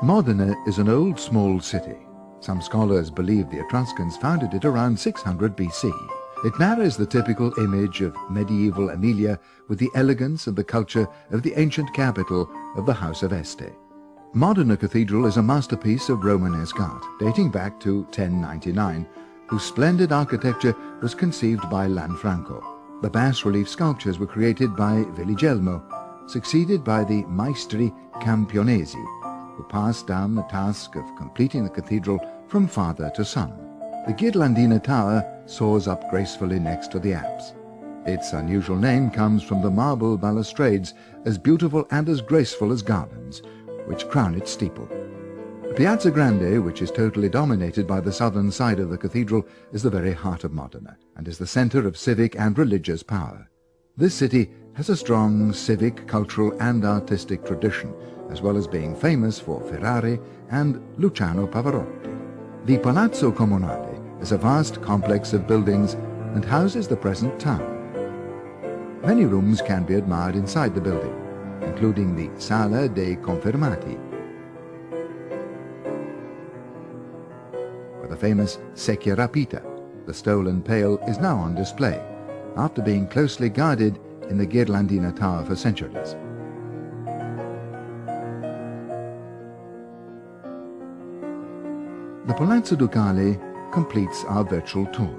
Modena is an old small city. Some scholars believe the Etruscans founded it around 600 BC. It marries the typical image of medieval Emilia with the elegance and the culture of the ancient capital of the House of Este. Modena Cathedral is a masterpiece of Romanesque art, dating back to 1099, whose splendid architecture was conceived by Lanfranco. The bas-relief sculptures were created by Viligelmo, succeeded by the Maestri Campionesi, who passed down the task of completing the cathedral from father to son. The Ghirlandina Tower soars up gracefully next to the apse. Its unusual name comes from the marble balustrades, as beautiful and as graceful as garlands, which crown its steeple. Piazza Grande, which is totally dominated by the southern side of the cathedral, is the very heart of Modena, and is the center of civic and religious power. This city has a strong civic, cultural and artistic tradition, as well as being famous for Ferrari and Luciano Pavarotti. The Palazzo Comunale is a vast complex of buildings and houses the present town. Many rooms can be admired inside the building, including the Sala dei Confermati, where the famous Secchia Rapita, the stolen pail, is now on display, after being closely guarded in the Ghirlandina Tower for centuries. The Palazzo Ducale completes our virtual tour.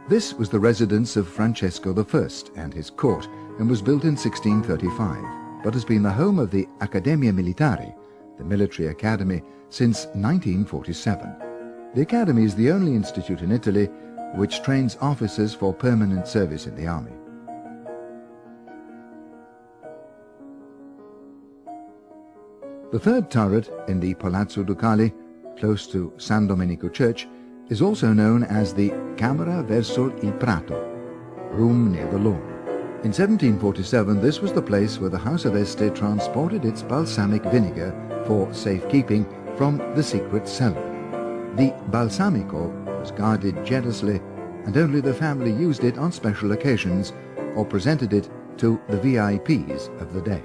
This was the residence of Francesco I and his court, and was built in 1635, but has been the home of the Accademia Militare, the military academy, since 1947. The academy is the only institute in Italy which trains officers for permanent service in the army. The third turret in the Palazzo Ducale, close to San Domenico Church, is also known as the Camera verso il Prato, room near the lawn. In 1747, this was the place where the House of Este transported its balsamic vinegar for safekeeping from the secret cellar. The balsamico was guarded jealously, and only the family used it on special occasions or presented it to the VIPs of the day.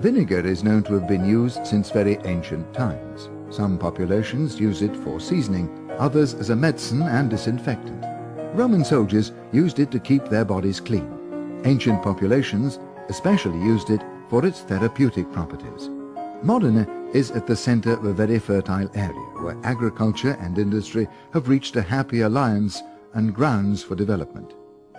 Vinegar is known to have been used since very ancient times. Some populations use it for seasoning, others as a medicine and disinfectant. Roman soldiers used it to keep their bodies clean. Ancient populations especially used it for its therapeutic properties. Modena is at the center of a very fertile area where agriculture and industry have reached a happy alliance and grounds for development.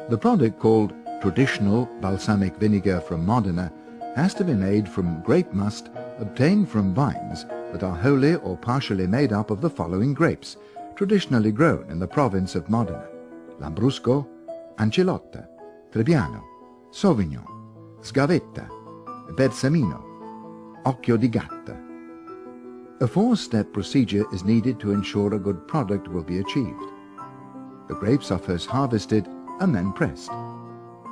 The product, called traditional balsamic vinegar from Modena, has to be made from grape must obtained from vines that are wholly or partially made up of the following grapes, traditionally grown in the province of Modena: Lambrusco, Ancilotta, Trebbiano, Sauvignon, Sgavetta, Balsamino, Occhio di Gatta. A four-step procedure is needed to ensure a good product will be achieved. The grapes are first harvested and then pressed.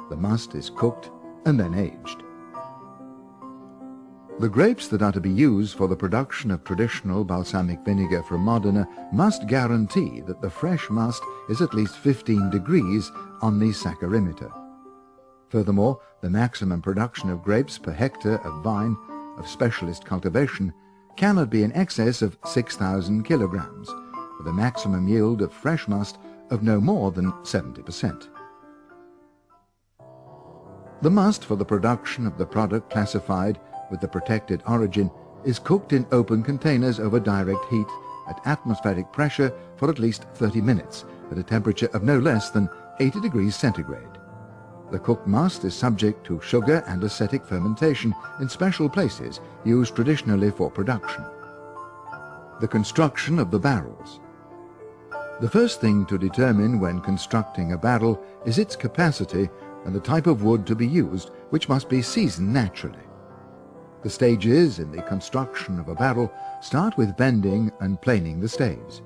The must is cooked and then aged. The grapes that are to be used for the production of traditional balsamic vinegar from Modena must guarantee that the fresh must is at least 15 degrees on the saccharimeter. Furthermore, the maximum production of grapes per hectare of vine of specialist cultivation cannot be in excess of 6,000 kilograms, with a maximum yield of fresh must of no more than 70%. The must for the production of the product classified with the protected origin is cooked in open containers over direct heat at atmospheric pressure for at least 30 minutes at a temperature of no less than 80 degrees centigrade. The cooked must is subject to sugar and acetic fermentation in special places used traditionally for production. The construction of the barrels. The first thing to determine when constructing a barrel is its capacity and the type of wood to be used, which must be seasoned naturally. The stages in the construction of a barrel start with bending and planing the staves.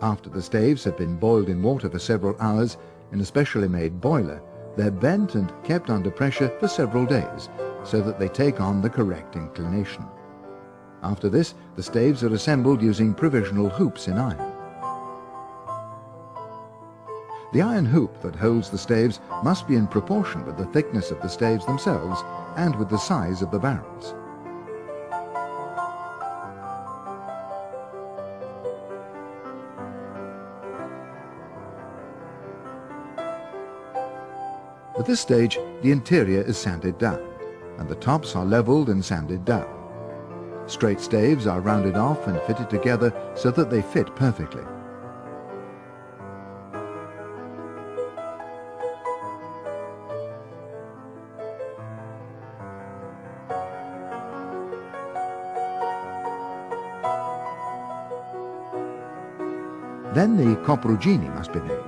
After the staves have been boiled in water for several hours in a specially made boiler, they're bent and kept under pressure for several days so that they take on the correct inclination. After this, the staves are assembled using provisional hoops in iron. The iron hoop that holds the staves must be in proportion with the thickness of the staves themselves and with the size of the barrels. At this stage, the interior is sanded down, and the tops are leveled and sanded down. Straight staves are rounded off and fitted together so that they fit perfectly. Then the coprugini must be made.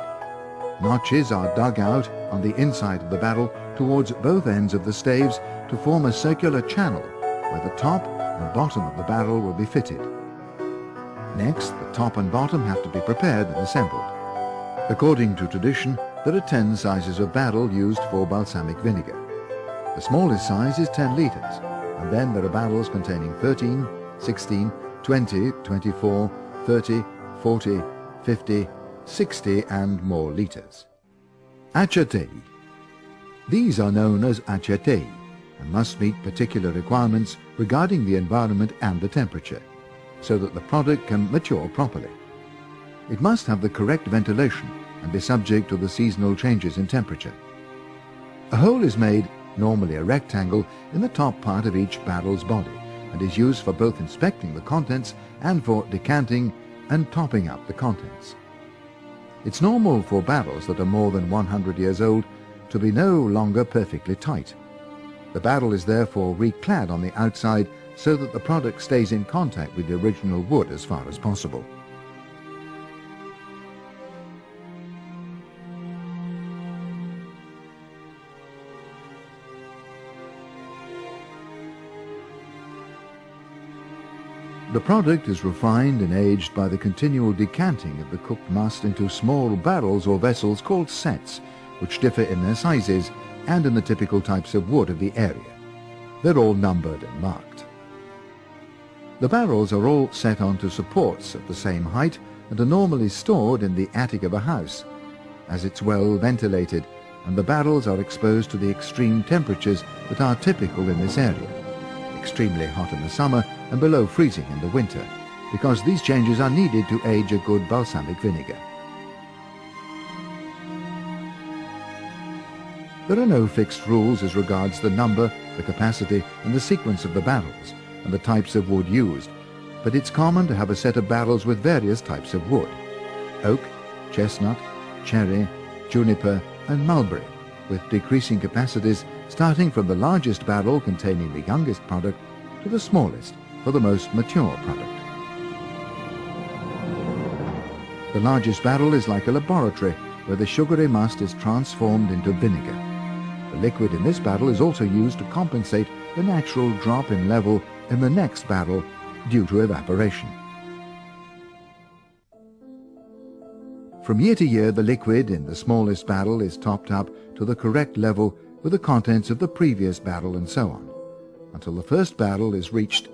Notches are dug out on the inside of the barrel towards both ends of the staves to form a circular channel where the top and bottom of the barrel will be fitted. Next, the top and bottom have to be prepared and assembled. According to tradition, there are 10 sizes of barrel used for balsamic vinegar. The smallest size is 10 litres, and then there are barrels containing 13, 16, 20, 24, 30, 40, 50, 60 and more litres. Acetaia. These are known as acetaia and must meet particular requirements regarding the environment and the temperature, so that the product can mature properly. It must have the correct ventilation and be subject to the seasonal changes in temperature. A hole is made, normally a rectangle, in the top part of each barrel's body and is used for both inspecting the contents and for decanting and topping up the contents. It's normal for barrels that are more than 100 years old to be no longer perfectly tight. The barrel is therefore reclad on the outside so that the product stays in contact with the original wood as far as possible. The product is refined and aged by the continual decanting of the cooked must into small barrels or vessels called sets, which differ in their sizes and in the typical types of wood of the area. They're all numbered and marked. The barrels are all set onto supports at the same height and are normally stored in the attic of a house, as it's well ventilated, and the barrels are exposed to the extreme temperatures that are typical in this area, extremely hot in the summer and below freezing in the winter, because these changes are needed to age a good balsamic vinegar. There are no fixed rules as regards the number, the capacity and the sequence of the barrels and the types of wood used, but it's common to have a set of barrels with various types of wood: oak, chestnut, cherry, juniper and mulberry, with decreasing capacities starting from the largest barrel containing the youngest product to the smallest for the most mature product. The largest barrel is like a laboratory where the sugary must is transformed into vinegar. The liquid in this barrel is also used to compensate the natural drop in level in the next barrel due to evaporation. From year to year, the liquid in the smallest barrel is topped up to the correct level with the contents of the previous barrel and so on, until the first barrel is reached,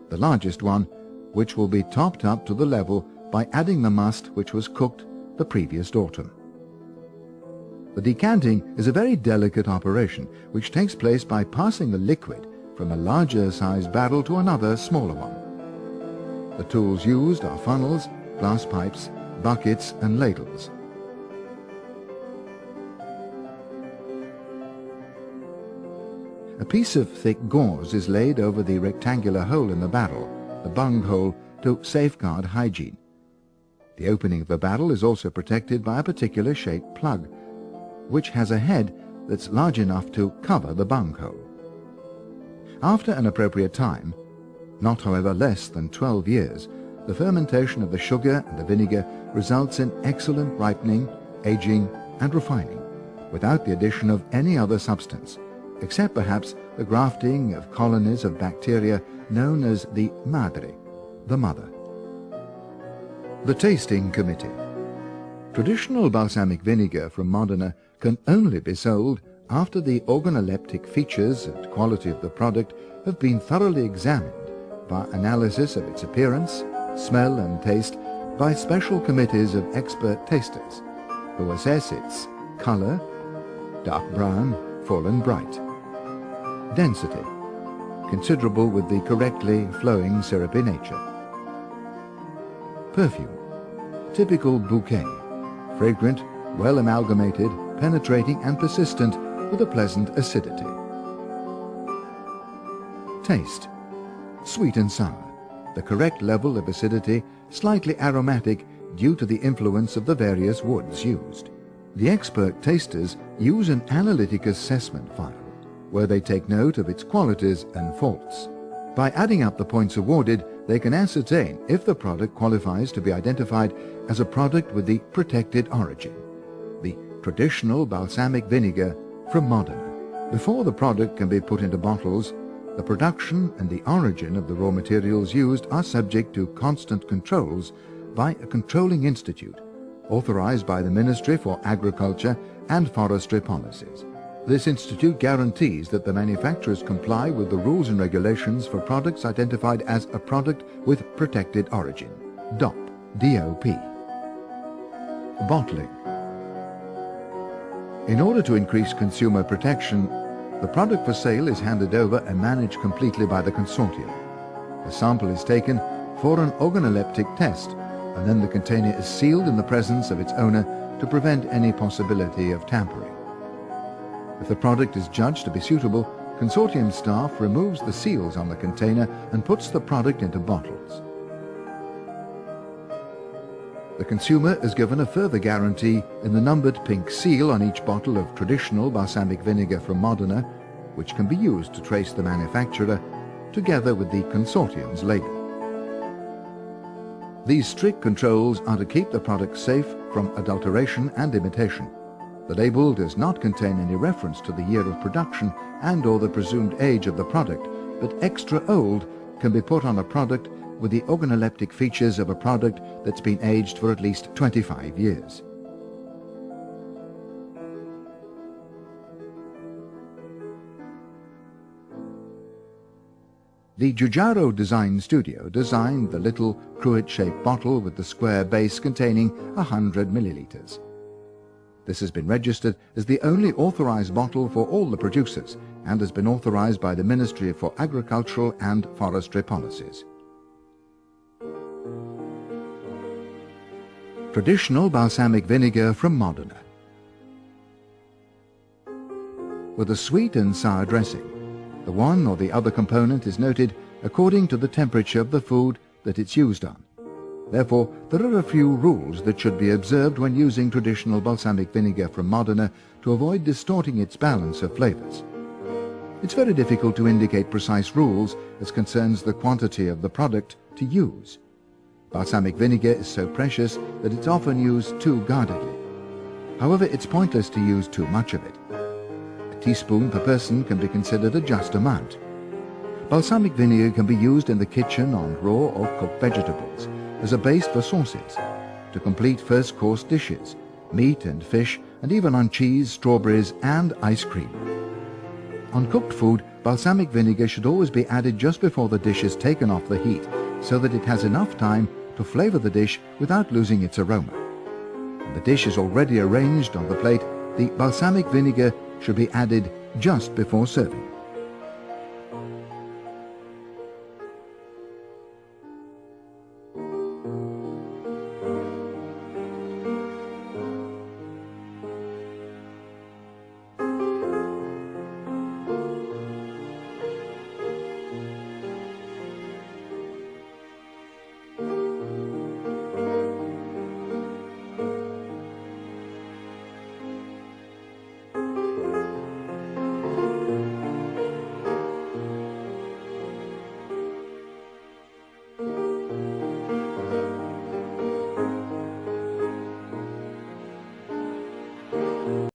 the largest one, which will be topped up to the level by adding the must which was cooked the previous autumn. The decanting is a very delicate operation which takes place by passing the liquid from a larger sized barrel to another smaller one. The tools used are funnels, glass pipes, buckets and ladles. A piece of thick gauze is laid over the rectangular hole in the barrel, the bung hole, to safeguard hygiene. The opening of the barrel is also protected by a particular shaped plug, which has a head that's large enough to cover the bung hole. After an appropriate time, not however less than 12 years, the fermentation of the sugar and the vinegar results in excellent ripening, aging and refining, without the addition of any other substance, except perhaps the grafting of colonies of bacteria known as the madre, the mother. The Tasting Committee. Traditional balsamic vinegar from Modena can only be sold after the organoleptic features and quality of the product have been thoroughly examined by analysis of its appearance, smell and taste by special committees of expert tasters who assess its color, dark brown, full and bright; density, considerable with the correctly flowing syrupy nature; perfume, typical bouquet, fragrant, well amalgamated, penetrating and persistent with a pleasant acidity. Taste. Sweet and sour. The correct level of acidity, slightly aromatic due to the influence of the various woods used. The expert tasters use an analytic assessment file where they take note of its qualities and faults. By adding up the points awarded, they can ascertain if the product qualifies to be identified as a product with the protected origin, the traditional balsamic vinegar from Modena. Before the product can be put into bottles, the production and the origin of the raw materials used are subject to constant controls by a controlling institute authorized by the Ministry for Agriculture and Forestry Policies. This institute guarantees that the manufacturers comply with the rules and regulations for products identified as a product with protected origin, DOP, D-O-P. Bottling. In order to increase consumer protection, the product for sale is handed over and managed completely by the consortium. A sample is taken for an organoleptic test, and then the container is sealed in the presence of its owner to prevent any possibility of tampering. If the product is judged to be suitable, consortium staff removes the seals on the container and puts the product into bottles. The consumer is given a further guarantee in the numbered pink seal on each bottle of traditional balsamic vinegar from Modena, which can be used to trace the manufacturer, together with the consortium's label. These strict controls are to keep the product safe from adulteration and imitation. The label does not contain any reference to the year of production and/or the presumed age of the product, but extra old can be put on a product with the organoleptic features of a product that's been aged for at least 25 years. The Giugiaro Design Studio designed the little cruet-shaped bottle with the square base containing 100 milliliters. This has been registered as the only authorized bottle for all the producers and has been authorized by the Ministry for Agricultural and Forestry Policies. Traditional balsamic vinegar from Modena. With a sweet and sour dressing, the one or the other component is noted according to the temperature of the food that it's used on. Therefore, there are a few rules that should be observed when using traditional balsamic vinegar from Modena to avoid distorting its balance of flavors. It's very difficult to indicate precise rules as concerns the quantity of the product to use. Balsamic vinegar is so precious that it's often used too guardedly. However, it's pointless to use too much of it. A teaspoon per person can be considered a just amount. Balsamic vinegar can be used in the kitchen on raw or cooked vegetables, as a base for sauces, to complete first-course dishes, meat and fish, and even on cheese, strawberries, and ice cream. On cooked food, balsamic vinegar should always be added just before the dish is taken off the heat, so that it has enough time to flavor the dish without losing its aroma. When the dish is already arranged on the plate, the balsamic vinegar should be added just before serving.